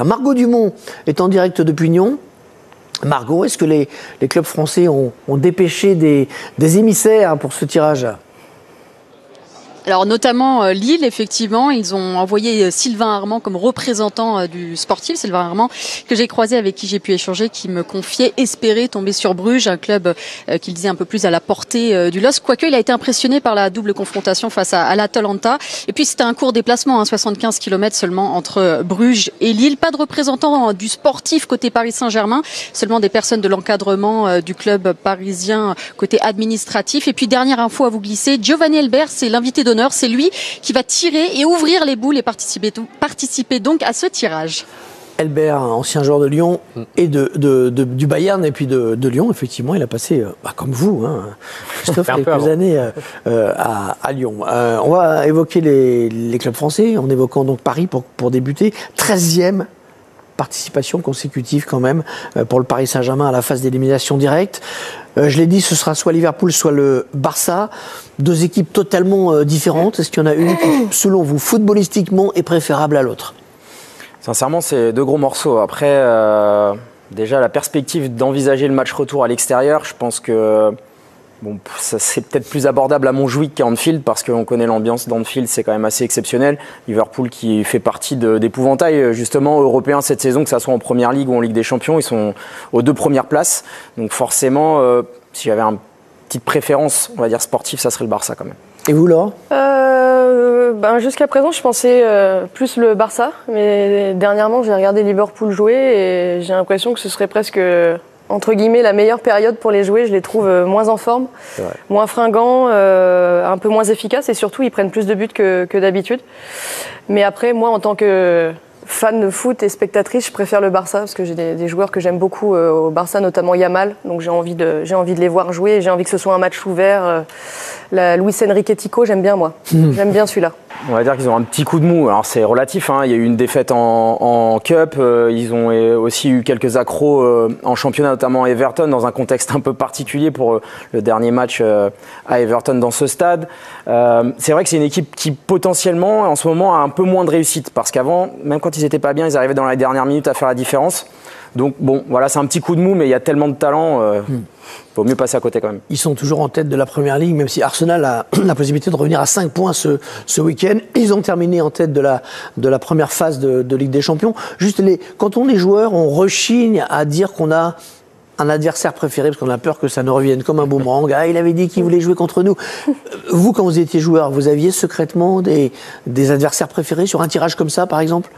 Margot Dumont est en direct depuis Nyon. Margot, est-ce que les clubs français ont dépêché des émissaires pour ce tirage ? Alors notamment Lille, effectivement, ils ont envoyé Sylvain Armand comme représentant du sportif. Sylvain Armand, que j'ai croisé, avec qui j'ai pu échanger, qui me confiait espérer tomber sur Bruges, un club qu'il disait un peu plus à la portée du LOSC. Quoique, il a été impressionné par la double confrontation face à l'Atalanta. Et puis c'était un court déplacement, 75 km seulement entre Bruges et Lille. Pas de représentant du sportif côté Paris Saint-Germain, seulement des personnes de l'encadrement du club parisien côté administratif. Et puis dernière info à vous glisser, Giovanni Elbert, c'est l'invité d'honneur. C'est lui qui va tirer et ouvrir les boules et participer donc à ce tirage. Elbert, ancien joueur de Lyon et du Bayern et puis de Lyon, effectivement, il a passé, comme vous, Christophe, quelques années à Lyon. On va évoquer les clubs français en évoquant donc Paris pour débuter. 13e participation consécutive quand même pour le Paris Saint-Germain à la phase d'élimination directe. Je l'ai dit, ce sera soit Liverpool, soit le Barça. Deux équipes totalement différentes. Est-ce qu'il y en a une qui, selon vous, footballistiquement, est préférable à l'autre ? Sincèrement, c'est deux gros morceaux. Après, déjà, la perspective d'envisager le match retour à l'extérieur, je pense que ça c'est peut-être plus abordable à Montjuïc qu'à Anfield, parce qu'on connaît l'ambiance d'Anfield, c'est quand même assez exceptionnel. Liverpool qui fait partie d'épouvantail justement européen cette saison, que ça soit en Première Ligue ou en Ligue des Champions, ils sont aux 2 premières places. Donc forcément, si j'avais une petite préférence, on va dire sportive, ça serait le Barça quand même. Et vous, Laure ? Jusqu'à présent, je pensais plus le Barça, mais dernièrement, j'ai regardé Liverpool jouer et j'ai l'impression que ce serait presque, entre guillemets, la meilleure période pour les jouer. Je les trouve moins en forme, moins fringants, un peu moins efficaces et surtout, ils prennent plus de buts que d'habitude. Mais après, moi, en tant que fan de foot et spectatrice, je préfère le Barça parce que j'ai des joueurs que j'aime beaucoup au Barça, notamment Yamal. Donc j'ai envie de les voir jouer. J'ai envie que ce soit un match ouvert. Luis Enrique Tico, j'aime bien moi. J'aime bien celui-là. On va dire qu'ils ont un petit coup de mou. Alors c'est relatif, il y a eu une défaite en Cup. Ils ont aussi eu quelques accros en championnat, notamment à Everton, dans un contexte un peu particulier pour le dernier match à Everton dans ce stade. C'est vrai que c'est une équipe qui potentiellement, en ce moment, a un peu moins de réussite. Parce qu'avant, même quand ils n'étaient pas bien, ils arrivaient dans les dernières minutes à faire la différence. Donc bon, voilà, c'est un petit coup de mou, mais il y a tellement de talent, vaut mieux passer à côté quand même. Ils sont toujours en tête de la Première Ligue, même si Arsenal a la possibilité de revenir à 5 points ce week-end. Ils ont terminé en tête de la première phase de Ligue des Champions. Juste, quand on est joueur, on rechigne à dire qu'on a un adversaire préféré, parce qu'on a peur que ça ne revienne comme un boomerang. Il avait dit qu'il voulait jouer contre nous. Vous, quand vous étiez joueur, vous aviez secrètement des adversaires préférés sur un tirage comme ça, par exemple ?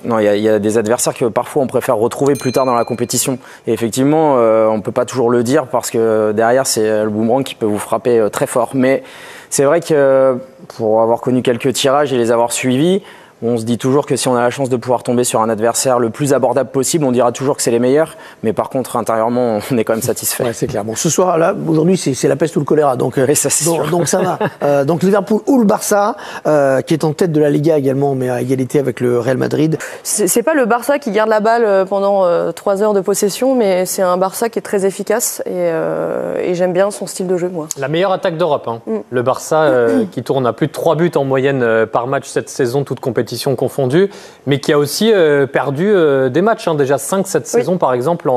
Non, il y a des adversaires que parfois on préfère retrouver plus tard dans la compétition. Et effectivement, on ne peut pas toujours le dire parce que derrière, c'est le boomerang qui peut vous frapper très fort. Mais c'est vrai que pour avoir connu quelques tirages et les avoir suivis, on se dit toujours que si on a la chance de pouvoir tomber sur un adversaire le plus abordable possible, on dira toujours que c'est les meilleurs. Mais par contre, intérieurement, on est quand même satisfait. Ouais, c'est clair. Bon, ce soir, là, aujourd'hui, c'est la peste ou le choléra. Donc, donc ça va. Donc Liverpool ou le Barça, qui est en tête de la Liga également, mais à égalité avec le Real Madrid. C'est pas le Barça qui garde la balle pendant 3 heures de possession, mais c'est un Barça qui est très efficace et j'aime bien son style de jeu, moi. La meilleure attaque d'Europe. Le Barça qui tourne à plus de 3 buts en moyenne par match cette saison, toute compétition confondue, mais qui a aussi perdu des matchs, déjà 5 cette saison par exemple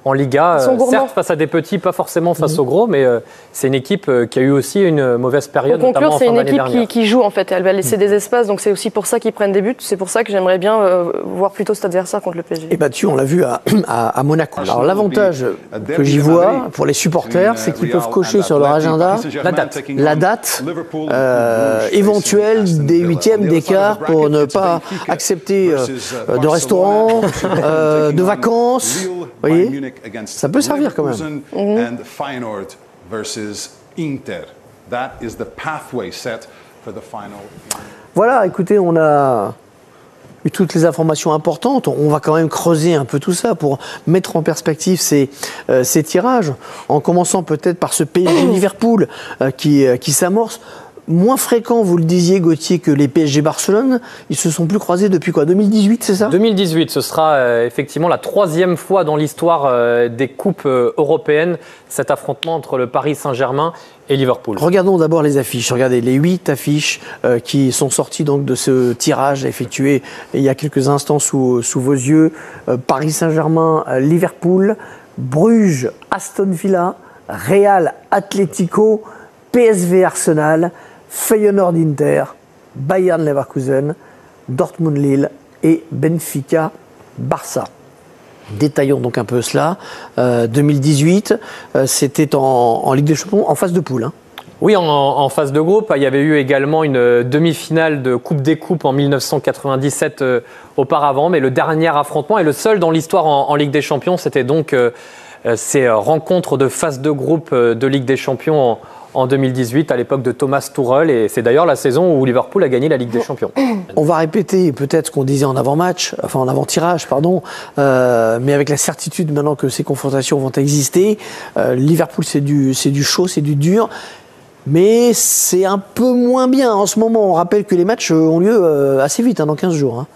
en Liga, certes face à des petits, pas forcément face aux gros, mais c'est une équipe qui a eu aussi une mauvaise période. Pour conclure, c'est une équipe qui joue en fait, elle va laisser des espaces, donc c'est aussi pour ça qu'ils prennent des buts, c'est pour ça que j'aimerais bien voir plutôt cet adversaire contre le PSG. Et battu, on l'a vu à Monaco. Alors l'avantage que j'y vois pour les supporters, c'est qu'ils peuvent cocher sur leur agenda la date éventuelle des 8e, des quarts, pour ne pas accepter de restaurants, de vacances, vous voyez. Ça peut servir quand même. Voilà, écoutez, on a eu toutes les informations importantes. On va quand même creuser un peu tout ça pour mettre en perspective ces tirages, en commençant peut-être par ce PSG Liverpool qui s'amorce. moins fréquent, vous le disiez Gauthier, que les PSG Barcelone. Ils se sont plus croisés depuis quoi, 2018, c'est ça? 2018, ce sera effectivement la 3e fois dans l'histoire des coupes européennes, cet affrontement entre le Paris Saint-Germain et Liverpool. Regardons d'abord les affiches. Regardez les 8 affiches qui sont sorties donc de ce tirage effectué il y a quelques instants sous vos yeux. Paris Saint-Germain, Liverpool, Bruges, Aston Villa, Real Atlético, PSV Arsenal, Feyenoord Inter, Bayern Leverkusen, Dortmund Lille et Benfica Barça. Détaillons donc un peu cela. 2018, c'était en Ligue des Champions, en phase de poule. Hein. Oui, en phase de groupe. Il y avait eu également une demi-finale de Coupe des Coupes en 1997 auparavant, mais le dernier affrontement et le seul dans l'histoire en Ligue des Champions, c'était donc ces rencontres de phase de groupe de Ligue des Champions en 2018, à l'époque de Thomas Tuchel, et c'est d'ailleurs la saison où Liverpool a gagné la Ligue des Champions. On va répéter peut-être ce qu'on disait en avant-match, enfin en avant-tirage, pardon, mais avec la certitude maintenant que ces confrontations vont exister. Liverpool, c'est du chaud, c'est du dur, mais c'est un peu moins bien en ce moment. On rappelle que les matchs ont lieu assez vite, dans 15 jours. Hein.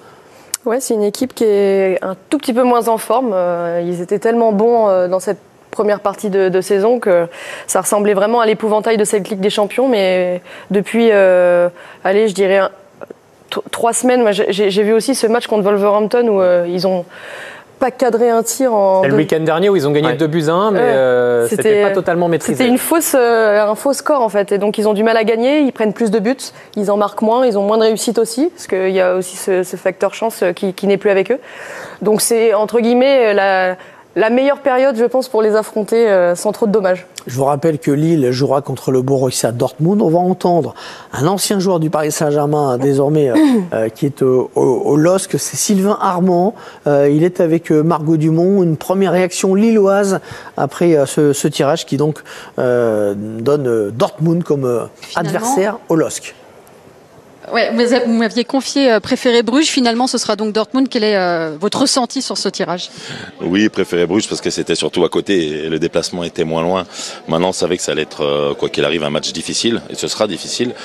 Ouais, c'est une équipe qui est un tout petit peu moins en forme. Ils étaient tellement bons dans cette première partie de saison que ça ressemblait vraiment à l'épouvantail de cette Ligue des Champions, mais depuis, allez, je dirais 3 semaines, moi, j'ai vu aussi ce match contre Wolverhampton où ils ont pas cadré un tir en... C'est le week-end dernier où ils ont gagné 2-1, mais c'était pas totalement maîtrisé. C'était un faux score en fait, et donc ils ont du mal à gagner, ils prennent plus de buts, ils en marquent moins, ils ont moins de réussite aussi, parce qu'il y a aussi ce facteur chance qui n'est plus avec eux. Donc c'est entre guillemets la meilleure période, je pense, pour les affronter sans trop de dommages. Je vous rappelle que Lille jouera contre le Borussia Dortmund. On va entendre un ancien joueur du Paris Saint-Germain, désormais, qui est au LOSC, c'est Sylvain Armand. Il est avec Margot Dumont. Une première réaction lilloise après ce tirage qui donc donne Dortmund comme adversaire au LOSC. Ouais, vous m'aviez confié préféré Bruges, finalement ce sera donc Dortmund. Quel est votre ressenti sur ce tirage? Oui, préféré Bruges parce que c'était surtout à côté et le déplacement était moins loin. Maintenant on savait que ça allait être, quoi qu'il arrive, un match difficile, et ce sera difficile.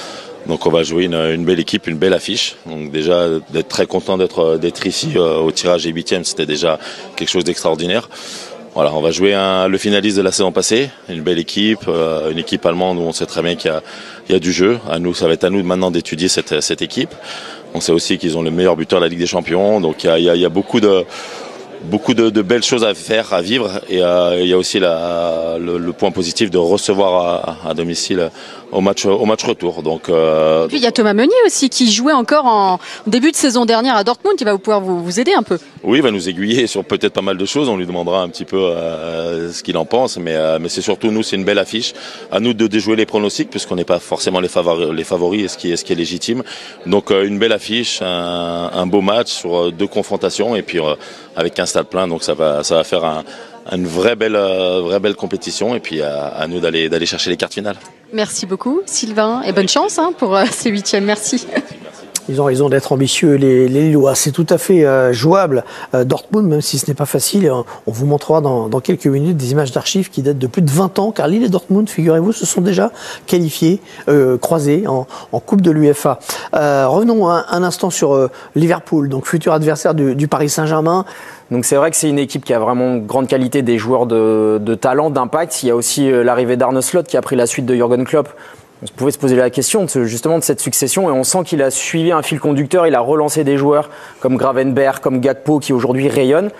Donc on va jouer une belle équipe, une belle affiche. Donc déjà d'être très content d'être ici au tirage des 8e, c'était déjà quelque chose d'extraordinaire. Voilà, on va jouer le finaliste de la saison passée, une belle équipe, une équipe allemande où on sait très bien qu'il y a du jeu. Ça va être à nous maintenant d'étudier cette équipe. On sait aussi qu'ils ont le meilleur buteur de la Ligue des Champions, donc il y a beaucoup de belles choses à faire, à vivre, et il y a aussi le point positif de recevoir à domicile au match retour. Donc, puis il y a Thomas Meunier aussi qui jouait encore en début de saison dernière à Dortmund, il va pouvoir vous aider un peu. Oui, il va nous aiguiller sur peut-être pas mal de choses, on lui demandera un petit peu ce qu'il en pense, mais c'est surtout nous, c'est une belle affiche. À nous de déjouer les pronostics puisqu'on n'est pas forcément les favoris, ce qui est légitime. Donc une belle affiche, un beau match sur 2 confrontations, et puis avec un stade plein, donc ça va faire une vraie belle compétition, et puis à nous d'aller chercher les quarts finales. Merci beaucoup Sylvain, et bonne chance pour ces 8e. Merci. Ils ont raison d'être ambitieux, les Lillois. C'est tout à fait jouable. Dortmund, même si ce n'est pas facile, on vous montrera dans quelques minutes des images d'archives qui datent de plus de 20 ans, car Lille et Dortmund, figurez-vous, se sont déjà qualifiés, croisés en Coupe de l'UEFA. Revenons un instant sur Liverpool, donc futur adversaire du Paris Saint-Germain. Donc c'est vrai que c'est une équipe qui a vraiment grande qualité, des joueurs de talent, d'impact. Il y a aussi l'arrivée d'Arne Slot qui a pris la suite de Jürgen Klopp. On pouvait se poser la question justement de cette succession, et on sent qu'il a suivi un fil conducteur. Il a relancé des joueurs comme Gravenberch, comme Gakpo qui aujourd'hui rayonnent.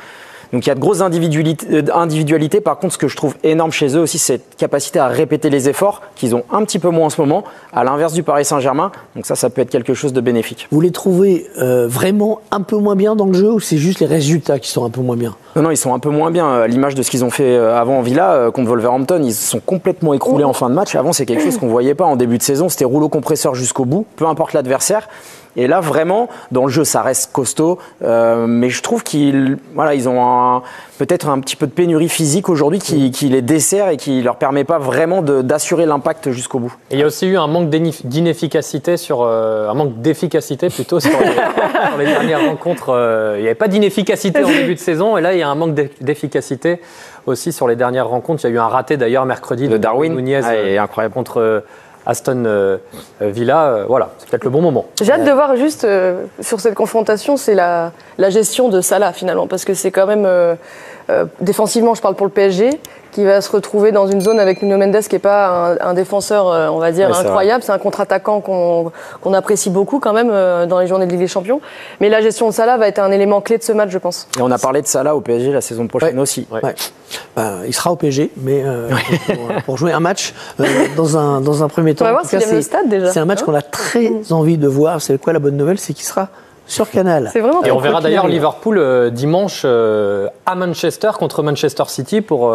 Donc il y a de grosses individualités. Par contre, ce que je trouve énorme chez eux aussi, c'est cette capacité à répéter les efforts qu'ils ont un petit peu moins en ce moment, à l'inverse du Paris Saint-Germain. Donc ça peut être quelque chose de bénéfique. Vous les trouvez vraiment un peu moins bien dans le jeu, ou c'est juste les résultats qui sont un peu moins bien? Non, ils sont un peu moins bien. À l'image de ce qu'ils ont fait avant en Villa contre Wolverhampton, ils se sont complètement écroulés en fin de match. Avant, c'est quelque chose qu'on ne voyait pas en début de saison. C'était rouleau compresseur jusqu'au bout, peu importe l'adversaire. Et là, vraiment, dans le jeu, ça reste costaud. Mais je trouve qu'ils ont peut-être un petit peu de pénurie physique aujourd'hui qui les dessert et qui ne leur permet pas vraiment d'assurer l'impact jusqu'au bout. Et il y a aussi eu un manque d'inefficacité un manque d'efficacité plutôt sur les dernières rencontres. Il n'y avait pas d'inefficacité en début de saison, et là, il y a un manque d'efficacité aussi sur les dernières rencontres. Il y a eu un raté d'ailleurs mercredi de Darwin Nunez incroyable contre Aston Villa. Voilà, c'est peut-être le bon moment. J'ai hâte de voir juste sur cette confrontation, c'est la gestion de Salah finalement, parce que c'est quand même défensivement, je parle pour le PSG, qui va se retrouver dans une zone avec Nuno Mendes qui n'est pas un défenseur, on va dire, incroyable. C'est un contre-attaquant qu'on apprécie beaucoup quand même dans les journées de Ligue des Champions. Mais la gestion de Salah va être un élément clé de ce match, je pense. Et on a parlé de Salah au PSG la saison prochaine aussi. Ouais. Il sera au PSG, mais pour jouer un match dans un premier temps. On va voir s'il aime le stade déjà. C'est un match qu'on a très envie de voir. C'est quoi la bonne nouvelle? C'est qu'il sera sur Canal. C'est vraiment. Et on verra d'ailleurs Liverpool dimanche à Manchester contre Manchester City pour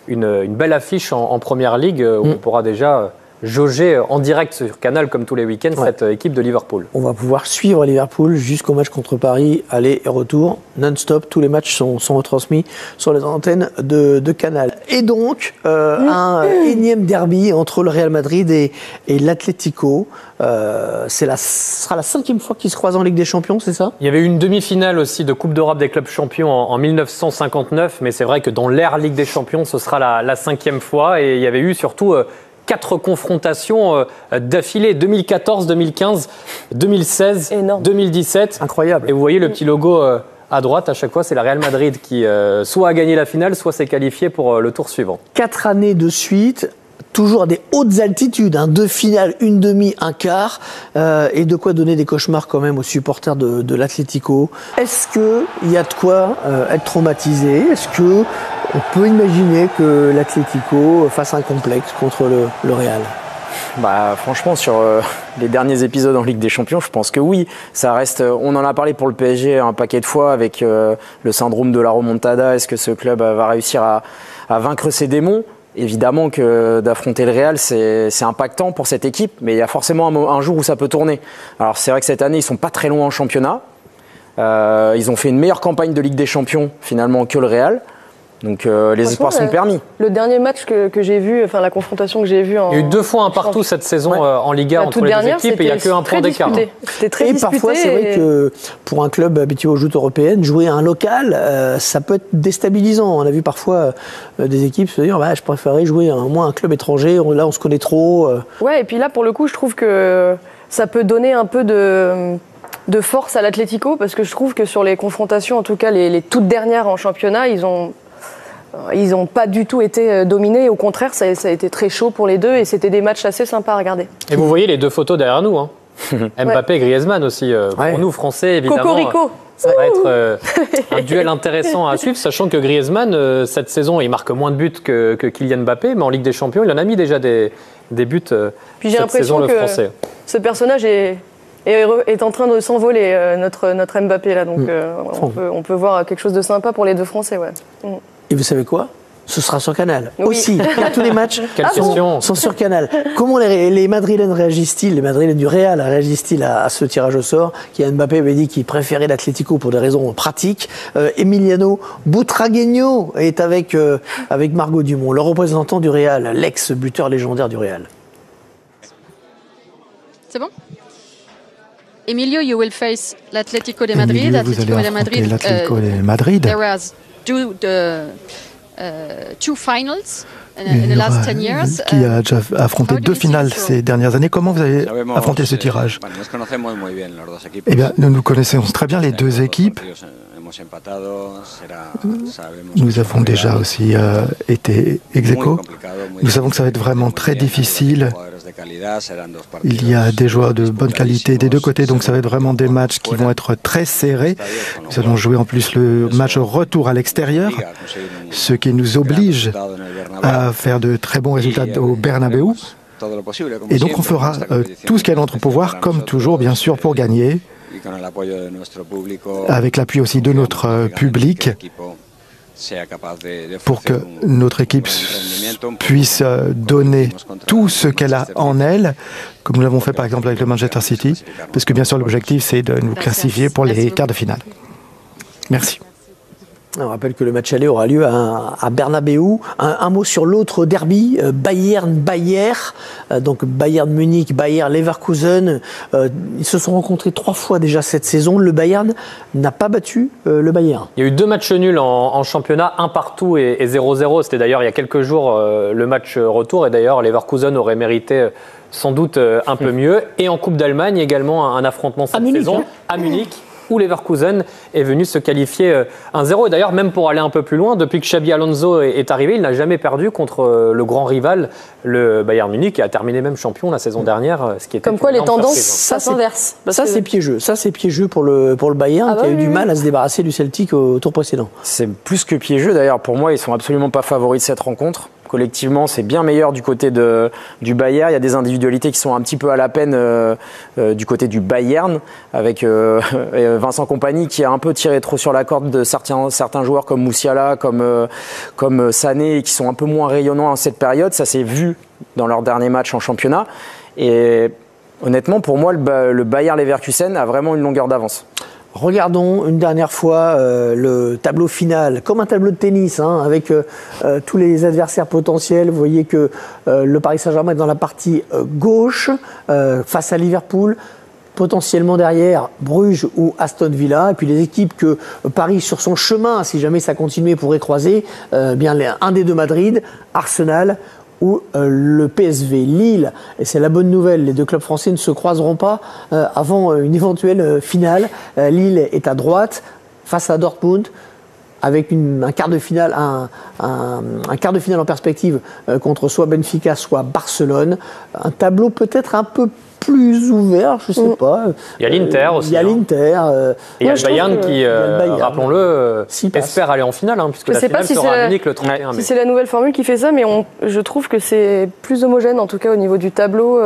une belle affiche en Première Ligue où on pourra déjà jauger en direct sur Canal comme tous les week-ends cette équipe de Liverpool. On va pouvoir suivre Liverpool jusqu'au match contre Paris, aller et retour, non-stop. Tous les matchs sont retransmis sur les antennes de Canal. Et donc, un énième derby entre le Real Madrid et l'Atlético. Ce sera la 5e fois qu'ils se croisent en Ligue des Champions, c'est ça? Il y avait eu une demi-finale aussi de Coupe d'Europe des clubs champions en 1959, mais c'est vrai que dans l'ère Ligue des Champions, ce sera la 5e fois. Et il y avait eu surtout 4 confrontations d'affilée, 2014, 2015, 2016, Énorme. 2017. Incroyable. Et vous voyez le petit logo à droite, à chaque fois, c'est la Real Madrid qui soit a gagné la finale, soit s'est qualifié pour le tour suivant. 4 années de suite, toujours à des hautes altitudes, 2 finales, une demi, un quart, et de quoi donner des cauchemars quand même aux supporters de l'Atlético. Est-ce qu'il y a de quoi être traumatisé? Est-ce que on peut imaginer que l'Atlético fasse un complexe contre le Real? Franchement, sur les derniers épisodes en Ligue des Champions, je pense que oui. Ça reste, on en a parlé pour le PSG un paquet de fois avec le syndrome de la remontada. Est-ce que ce club va réussir à vaincre ses démons? Évidemment que d'affronter le Real, c'est impactant pour cette équipe, mais il y a forcément un jour où ça peut tourner. Alors c'est vrai que cette année, ils sont pas très loin en championnat. Ils ont fait une meilleure campagne de Ligue des Champions finalement que le Real. Donc les espoirs sont permis. Le dernier match que j'ai vu, enfin la confrontation que j'ai vue en... Il y a eu 2 fois un partout cette saison en Liga entre les deux équipes et il n'y a qu'un point d'écart. C'était très disputé. Parfois, c'est vrai que pour un club habitué aux joutes européennes, jouer à un local, ça peut être déstabilisant. On a vu parfois des équipes se dire je préférerais jouer à un club étranger, là on se connaît trop. Ouais, et puis là pour le coup, je trouve que ça peut donner un peu de force à l'Atlético parce que je trouve que sur les confrontations, en tout cas les toutes dernières en championnat, ils n'ont pas du tout été dominés. Au contraire, ça a été très chaud pour les deux et c'était des matchs assez sympas à regarder. Et vous voyez les 2 photos derrière nous. Mbappé et Griezmann aussi. Pour nous, Français, évidemment. Cocorico. Ça va être un duel intéressant à suivre, sachant que Griezmann, cette saison, il marque moins de buts que Kylian Mbappé, mais en Ligue des Champions, il en a mis déjà des buts Puis j'ai cette saison, le Français. Ce personnage est en train de s'envoler, notre Mbappé, là. Donc on peut voir quelque chose de sympa pour les 2 Français. Ouais. Et vous savez quoi? Ce sera sur Canal. Oui. Aussi, tous les matchs sont sur Canal. Comment les Madrilènes réagissent-ils, les Madrilènes du Real réagissent-ils à ce tirage au sort? Kylian Mbappé avait dit qu'il préférait l'Atlético pour des raisons pratiques. Emiliano Butragueño est avec Margot Dumont, le représentant du Real, l'ex-buteur légendaire du Real. C'est bon? Emilio, you will face l'Atlético de Madrid. L'Atlético de Madrid. There was two finals in the last 10 years. Qui a déjà affronté 2 finales ces dernières années. Comment vous avez affronté ce tirage? Eh bien, nous connaissons très bien les 2 équipes. Nous avons déjà aussi été ex-aequo. Nous savons que ça va être vraiment très difficile. Il y a des joueurs de bonne qualité des 2 côtés, donc ça va être vraiment des matchs qui vont être très serrés. Nous allons jouer en plus le match retour à l'extérieur, ce qui nous oblige à faire de très bons résultats au Bernabéu. Et donc on fera tout ce qui est à notre pouvoir, comme toujours, bien sûr, pour gagner, avec l'appui aussi de notre public, pour que notre équipe puisse donner tout ce qu'elle a en elle, comme nous l'avons fait par exemple avec le Manchester City, parce que bien sûr l'objectif c'est de nous classifier pour les quarts de finale. Merci. On rappelle que le match aller aura lieu à Bernabéu. Un mot sur l'autre derby, Bayern-Bayer. Donc Bayern Munich, Bayer Leverkusen. Ils se sont rencontrés 3 fois déjà cette saison. Le Bayern n'a pas battu le Bayern. Il y a eu 2 matchs nuls en championnat, 1 partout et 0-0. C'était d'ailleurs il y a quelques jours le match retour. Et d'ailleurs Leverkusen aurait mérité sans doute un peu mieux. Et en Coupe d'Allemagne, également un affrontement cette saison à Munich, où Leverkusen est venu se qualifier 1-0. Et d'ailleurs, même pour aller un peu plus loin, depuis que Xabi Alonso est arrivé, il n'a jamais perdu contre le grand rival, le Bayern Munich, qui a terminé même champion la saison dernière. Ce qui était comme quoi les tendances, ça s'inverse. Ça, c'est piégeux. Ça, c'est piégeux pour le Bayern, qui a eu du mal à se débarrasser du Celtic au tour précédent. C'est plus que piégeux. D'ailleurs, pour moi, ils sont absolument pas favoris de cette rencontre. Collectivement, c'est bien meilleur du côté du Bayern. Il y a des individualités qui sont un petit peu à la peine du côté du Bayern, avec Vincent Kompany qui a un peu tiré trop sur la corde de certains joueurs comme Moussiala, comme Sané, qui sont un peu moins rayonnants en cette période. Ça s'est vu dans leur dernier match en championnat. Et honnêtement, pour moi, le Bayer Leverkusen a vraiment une longueur d'avance. Regardons une dernière fois le tableau final, comme un tableau de tennis, avec tous les adversaires potentiels. Vous voyez que le Paris Saint-Germain est dans la partie gauche, face à Liverpool. Potentiellement derrière Bruges ou Aston Villa, et puis les équipes que Paris sur son chemin, si jamais ça continuait, pourrait croiser, bien un des deux Madrid, Arsenal ou le PSV. Lille, et c'est la bonne nouvelle, les deux clubs français ne se croiseront pas avant une éventuelle finale. Lille est à droite face à Dortmund, avec un quart de finale, un quart de finale en perspective contre soit Benfica, soit Barcelone. Un tableau peut-être un peu plus ouvert, je ne sais pas. Il y a l'Inter aussi. Il y a l'Inter. Et il y a le Bayern qui, rappelons-le, espère aller en finale, puisque la finale sera à Munich le 31 mai. Si c'est la nouvelle formule qui fait ça, mais je trouve que c'est plus homogène, en tout cas au niveau du tableau.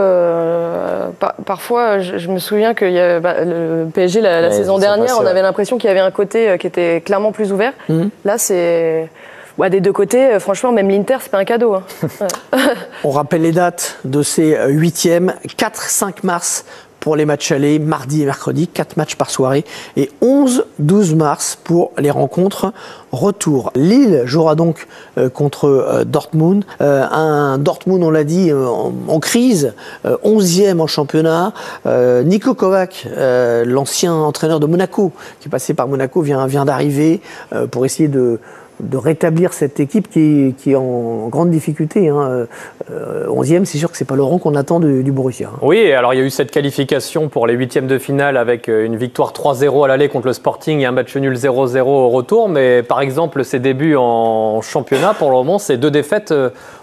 Parfois, je me souviens que le PSG, la saison dernière, on avait l'impression qu'il y avait un côté qui était clairement plus ouvert. Là, c'est... des deux côtés, franchement, même l'Inter, c'est pas un cadeau. On rappelle les dates de ces huitièmes. 4-5 mars pour les matchs allés, mardi et mercredi, 4 matchs par soirée. Et 11-12 mars pour les rencontres retour. Lille jouera donc contre Dortmund. Un Dortmund, on l'a dit, en crise, 11e en championnat. Niko Kovac, l'ancien entraîneur de Monaco, qui est passé par Monaco, vient d'arriver pour essayer de rétablir cette équipe qui est en grande difficulté. 11e, c'est sûr que c'est pas le rang qu'on attend du Borussia. Oui, alors il y a eu cette qualification pour les huitièmes de finale avec une victoire 3-0 à l'aller contre le Sporting et un match nul 0-0 au retour. Mais par exemple, ses débuts en championnat, pour le moment, c'est 2 défaites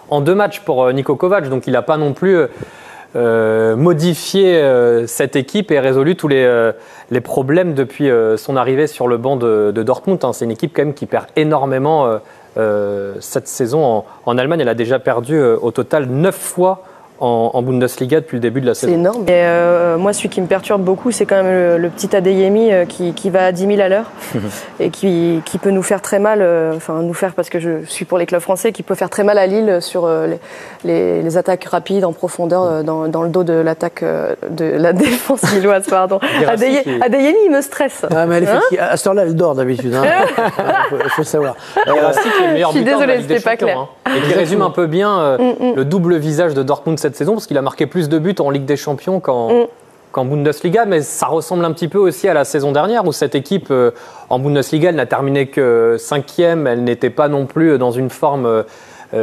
en 2 matchs pour Niko Kovac. Donc il n'a pas non plus modifié cette équipe et résolu tous les problèmes depuis son arrivée sur le banc de Dortmund. C'est une équipe quand même qui perd énormément cette saison en Allemagne. Elle a déjà perdu au total 9 fois en Bundesliga depuis le début de la saison. C'est énorme. Et moi, celui qui me perturbe beaucoup, c'est quand même le petit Adeyemi qui va à 10 000 à l'heure et qui peut nous faire très mal, nous faire parce que je suis pour les clubs français, qui peut faire très mal à Lille sur les attaques rapides en profondeur dans le dos de l'attaque de la défense lilloise. Pardon. Adeyemi, il me stresse. Ah, mais à ce temps-là, elle dort d'habitude. Il faut savoir. Guirassy, qui est le meilleur buteur de la Ligue des Champions, pas clair. Et qui résume un peu bien le double visage de Dortmund cette saison, parce qu'il a marqué plus de buts en Ligue des Champions qu'en Bundesliga, mais ça ressemble un petit peu aussi à la saison dernière, où cette équipe en Bundesliga, elle n'a terminé que 5e, elle n'était pas non plus dans une forme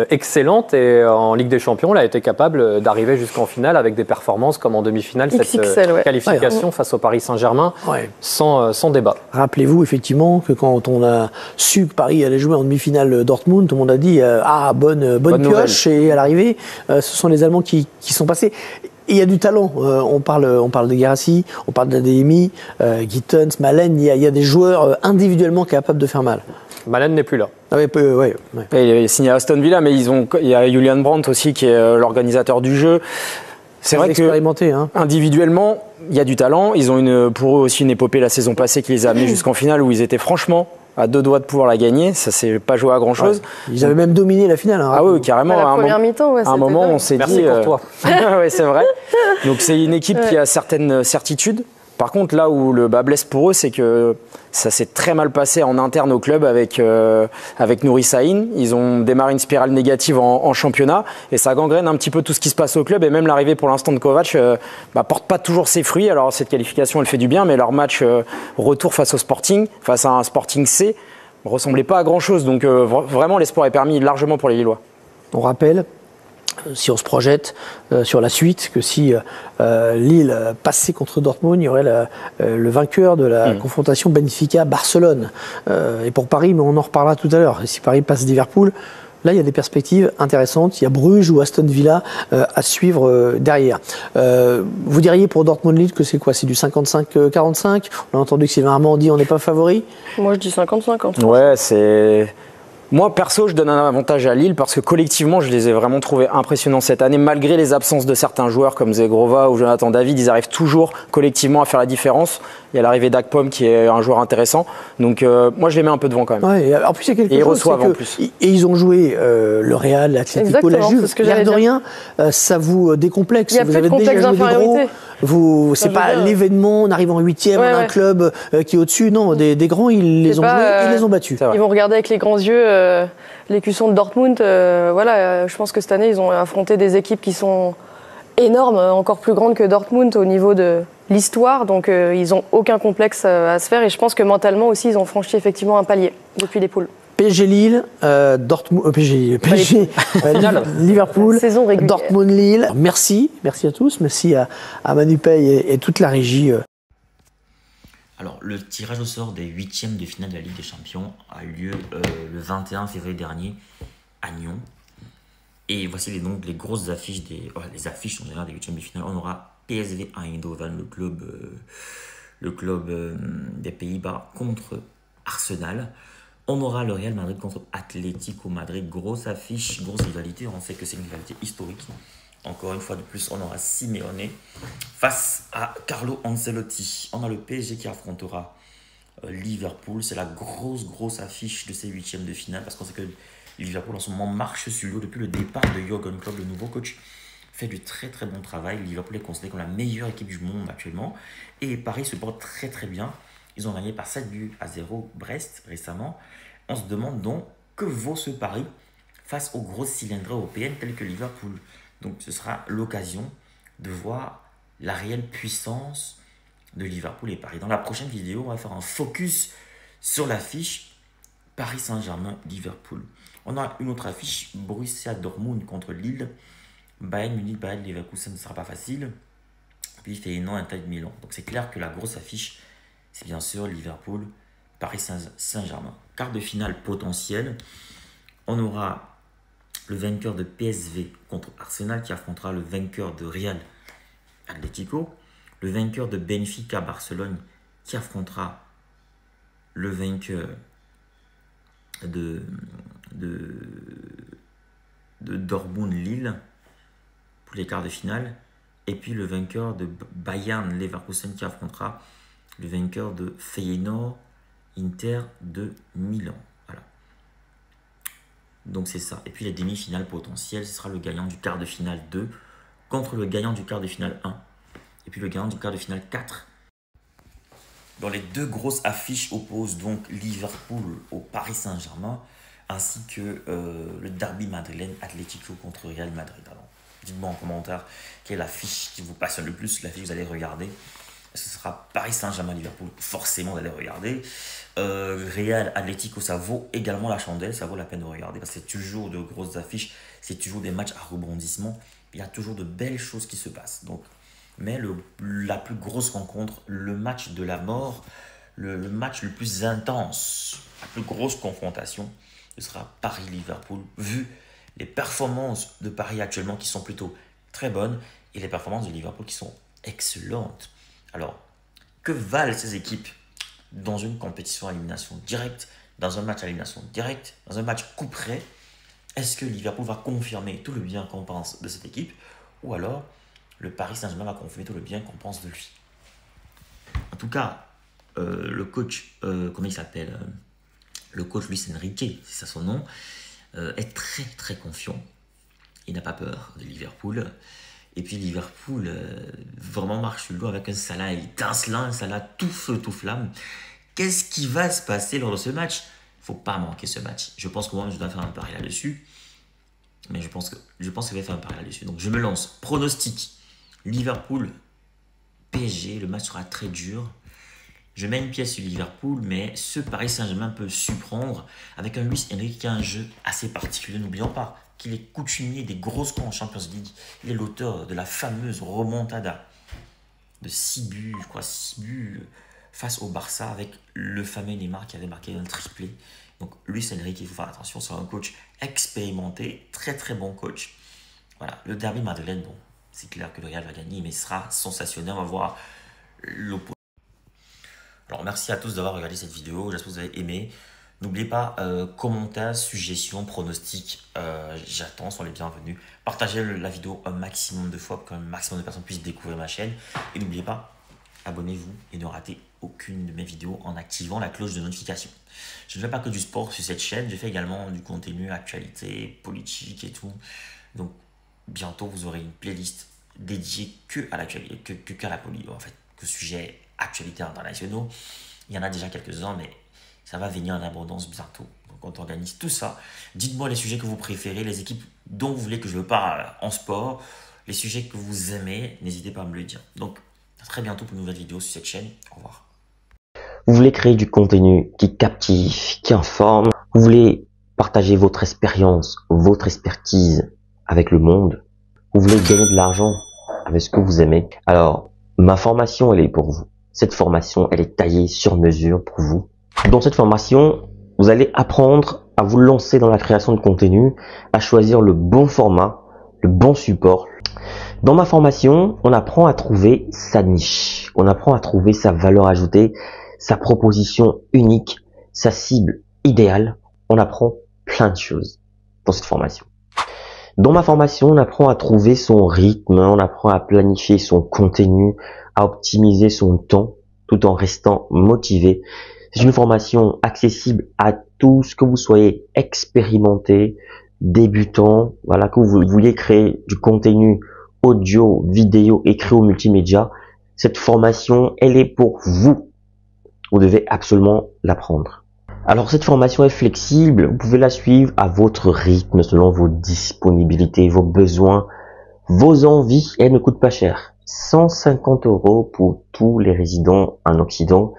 excellente, et en Ligue des Champions, elle a été capable d'arriver jusqu'en finale avec des performances comme en demi-finale, cette qualification face au Paris Saint-Germain, sans débat. Rappelez-vous effectivement que quand on a su que Paris allait jouer en demi-finale Dortmund, tout le monde a dit bonne pioche, et à l'arrivée, ce sont les Allemands qui sont passés. Et il y a du talent. On parle de Guirassy, on parle d'Adeyemi, Gittens, Malen. Il y a des joueurs individuellement capables de faire mal. Malen n'est plus là. Ah oui, ouais. Il est signé à Aston Villa, mais il y a Julian Brandt aussi qui est l'organisateur du jeu. C'est vrai expérimenté, individuellement, il y a du talent. Ils ont pour eux aussi une épopée la saison passée qui les a amenés jusqu'en finale, où ils étaient franchement à 2 doigts de pouvoir la gagner. Ça s'est pas joué à grand chose. Ouais. Ils avaient même dominé la finale. Ah oui, carrément. La première mi-temps, à un moment, on s'est dit. Merci pour toi. Oui, c'est vrai. Donc c'est une équipe qui a certaines certitudes. Par contre, là où le bas blesse pour eux, c'est que ça s'est très mal passé en interne au club avec Nouri Sahin. Ils ont démarré une spirale négative en championnat, et ça gangrène un petit peu tout ce qui se passe au club. Et même l'arrivée pour l'instant de Kovac porte pas toujours ses fruits. Alors cette qualification, elle fait du bien, mais leur match retour face au Sporting, face à un Sporting C, ne ressemblait pas à grand chose. Donc vraiment, l'espoir est permis largement pour les Lillois. On rappelle si on se projette sur la suite, que si Lille passait contre Dortmund, il y aurait le vainqueur de la confrontation Benfica-Barcelone. Et pour Paris, mais on en reparlera tout à l'heure. Et si Paris passe Liverpool, là, il y a des perspectives intéressantes. Il y a Bruges ou Aston Villa à suivre derrière. Vous diriez pour Dortmund-Lille que c'est quoi? C'est du 55-45? On a entendu que Sylvain Armand dit on n'est pas favori. Moi, je dis 50-50. Ouais, c'est... Moi, perso, je donne un avantage à Lille parce que collectivement, je les ai vraiment trouvés impressionnants cette année. Malgré les absences de certains joueurs comme Zegrova ou Jonathan David, ils arrivent toujours collectivement à faire la différence. Il y a l'arrivée d'Akpom qui est un joueur intéressant. Donc, moi, je les mets un peu devant quand même. Ouais, et en plus, il y a quelque chose. Ils reçoivent en plus. Et ils ont joué le Real, l'Atlético, la Juve. L'air de rien, ça vous décomplexe. Il y a plus de complexe d'infériorité. C'est pas l'événement, on arrive en 8e, un club qui est au-dessus. Non, des grands, ils les ont joués, ils les ont battus. Ils vont regarder avec les grands yeux l'écusson de Dortmund. Je pense que cette année, ils ont affronté des équipes qui sont énormes, encore plus grandes que Dortmund au niveau de l'histoire. Donc, ils n'ont aucun complexe à se faire. Et je pense que mentalement aussi, ils ont franchi effectivement un palier depuis les poules. PSG Lille, Dortmund, PSG Liverpool, Dortmund Lille. Merci à tous, merci à Manu Paye et toute la régie. Alors, le tirage au sort des 8e de finale de la Ligue des Champions a eu lieu le 21 février dernier à Nyon. Et voici les grosses affiches, les affiches en général des 8e de finale. On aura PSV Eindhoven, le club des Pays-Bas contre Arsenal. On aura le Real Madrid contre Atlético Madrid. Grosse affiche, grosse rivalité. On sait que c'est une rivalité historique. Encore une fois de plus, on aura Simeone face à Carlo Ancelotti. On a le PSG qui affrontera Liverpool. C'est la grosse affiche de ces 8e de finale. Parce qu'on sait que Liverpool en ce moment marche sur l'eau depuis le départ de Jürgen Klopp, le nouveau coach. Fait du très bon travail. Liverpool est considéré comme la meilleure équipe du monde actuellement. Et Paris se porte très bien. Ils ont gagné par 7-0 Brest récemment. On se demande donc que vaut ce pari face aux grosses cylindrées européennes telles que Liverpool. Donc ce sera l'occasion de voir la réelle puissance de Liverpool et Paris. Dans la prochaine vidéo, on va faire un focus sur l'affiche Paris Saint-Germain-Liverpool. On a une autre affiche, Borussia Dortmund contre Lille. Bayern Munich, Bayern Leverkusen, ne sera pas facile. Puis Feyenoord, Inter de Milan. Donc c'est clair que la grosse affiche, c'est bien sûr Liverpool, Paris Saint-Germain. Quart de finale potentielle, on aura le vainqueur de PSV contre Arsenal qui affrontera le vainqueur de Real Atlético, le vainqueur de Benfica Barcelone qui affrontera le vainqueur de Dortmund Lille pour les quarts de finale, et puis le vainqueur de Bayern Leverkusen qui affrontera le vainqueur de Feyenoord Inter de Milan. Voilà. Donc c'est ça. Et puis les demi-finales potentielles, ce sera le gagnant du quart de finale 2 contre le gagnant du quart de finale 1. Et puis le gagnant du quart de finale 4. Dans les deux grosses affiches opposent donc Liverpool au Paris Saint-Germain, ainsi que le derby madrilène Atlético contre Real Madrid. Alors, dites-moi en commentaire quelle est l'affiche qui vous passionne le plus, l'affiche que vous allez regarder. Ce sera Paris Saint-Germain-Liverpool, forcément vous allez regarder. Real Atlético, ça vaut également la chandelle, ça vaut la peine de regarder parce que c'est toujours de grosses affiches, c'est toujours des matchs à rebondissement, il y a toujours de belles choses qui se passent. Donc, mais la plus grosse rencontre, le match de la mort, le match le plus intense, la plus grosse confrontation, ce sera Paris-Liverpool, vu les performances de Paris actuellement qui sont plutôt très bonnes et les performances de Liverpool qui sont excellentes. Alors, que valent ces équipes dans une compétition à élimination directe, dans un match à élimination directe, dans un match coup près? Est-ce que Liverpool va confirmer tout le bien qu'on pense de cette équipe, ou alors le Paris Saint-Germain va confirmer tout le bien qu'on pense de lui? En tout cas, le coach, comment il s'appelle, le coach Luis Enrique, c'est ça son nom, est très confiant. Il n'a pas peur de Liverpool. Et puis Liverpool vraiment marche sur l'eau avec un Salah étincelant, un Salah tout feu, tout flamme. Qu'est-ce qui va se passer lors de ce match? Il ne faut pas manquer ce match. Je pense que moi, je dois faire un pari là-dessus. Mais je pense que je vais faire un pari là-dessus. Donc je me lance. Pronostic. Liverpool, PSG, le match sera très dur. Je mets une pièce sur Liverpool, mais ce Paris Saint-Germain peut surprendre avec un Luis Enrique qui a un jeu assez particulier. N'oublions pas qu'il est coutumier des grosses scores en Champions League. Il est l'auteur de la fameuse remontada de 6 buts, je crois 6 buts face au Barça avec le fameux Neymar qui avait marqué un triplé. Donc Luis Enrique, il faut faire attention, c'est un coach expérimenté, très très bon coach. Voilà, le derby madrilène, bon, c'est clair que le Real va gagner, mais ce sera sensationnel, on va voir l'opposé. Alors merci à tous d'avoir regardé cette vidéo, j'espère que vous avez aimé. N'oubliez pas, commentaires, suggestions, pronostics, j'attends, sont les bienvenus. Partagez la vidéo un maximum de fois pour qu'un maximum de personnes puissent découvrir ma chaîne. Et n'oubliez pas, abonnez-vous et ne ratez aucune de mes vidéos en activant la cloche de notification. Je ne fais pas que du sport sur cette chaîne, je fais également du contenu, actualité, politique et tout. Donc bientôt vous aurez une playlist dédiée que à l'actualité, que à la politique, en fait, que sujet actualité internationaux. Il y en a déjà quelques-uns, mais ça va venir en abondance bientôt. Donc on organise tout ça. Dites-moi les sujets que vous préférez, les équipes dont vous voulez que je parle en sport, les sujets que vous aimez, n'hésitez pas à me le dire. Donc à très bientôt pour une nouvelle vidéo sur cette chaîne. Au revoir. Vous voulez créer du contenu qui captive, qui informe. Vous voulez partager votre expérience, votre expertise avec le monde. Vous voulez gagner de l'argent avec ce que vous aimez. Alors, ma formation, elle est pour vous. Cette formation, elle est taillée sur mesure pour vous. Dans cette formation, vous allez apprendre à vous lancer dans la création de contenu, à choisir le bon format, le bon support. Dans ma formation, on apprend à trouver sa niche, on apprend à trouver sa valeur ajoutée, sa proposition unique, sa cible idéale. On apprend plein de choses dans cette formation. Dans ma formation, on apprend à trouver son rythme, on apprend à planifier son contenu, à optimiser son temps tout en restant motivé. C'est une formation accessible à tous, que vous soyez expérimenté, débutant, voilà, que vous vouliez créer du contenu audio, vidéo, écrit ou multimédia. Cette formation, elle est pour vous. Vous devez absolument l'apprendre. Alors cette formation est flexible, vous pouvez la suivre à votre rythme, selon vos disponibilités, vos besoins, vos envies, et elle ne coûte pas cher. 150 € pour tous les résidents en Occident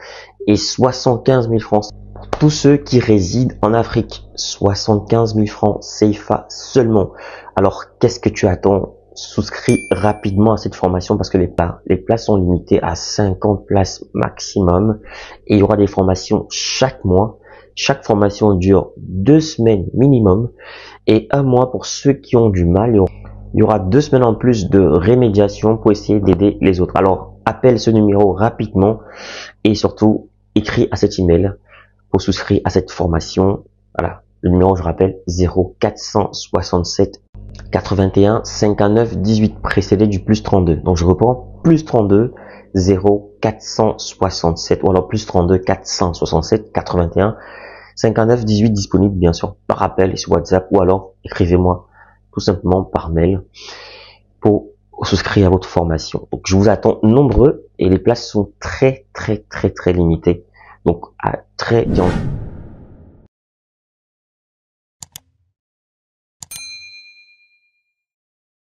et 75 000 francs pour tous ceux qui résident en Afrique. 75 000 francs CFA seulement. Alors qu'est-ce que tu attends? Souscris rapidement à cette formation parce que les places sont limitées à 50 places maximum et il y aura des formations chaque mois. Chaque formation dure 2 semaines minimum et 1 mois pour ceux qui ont du mal. Il y aura 2 semaines en plus de rémédiation pour essayer d'aider les autres. Alors, appelle ce numéro rapidement et surtout, écris à cet email pour souscrire à cette formation. Voilà, le numéro, je rappelle, 0467 81 59 18, précédé du plus 32. Donc, je reprends, plus 32 0467 ou alors plus 32 467 81 59 18, disponible bien sûr par appel et sur WhatsApp ou alors écrivez-moi tout simplement par mail pour souscrire à votre formation. Donc je vous attends nombreux et les places sont très limitées. Donc à très bientôt.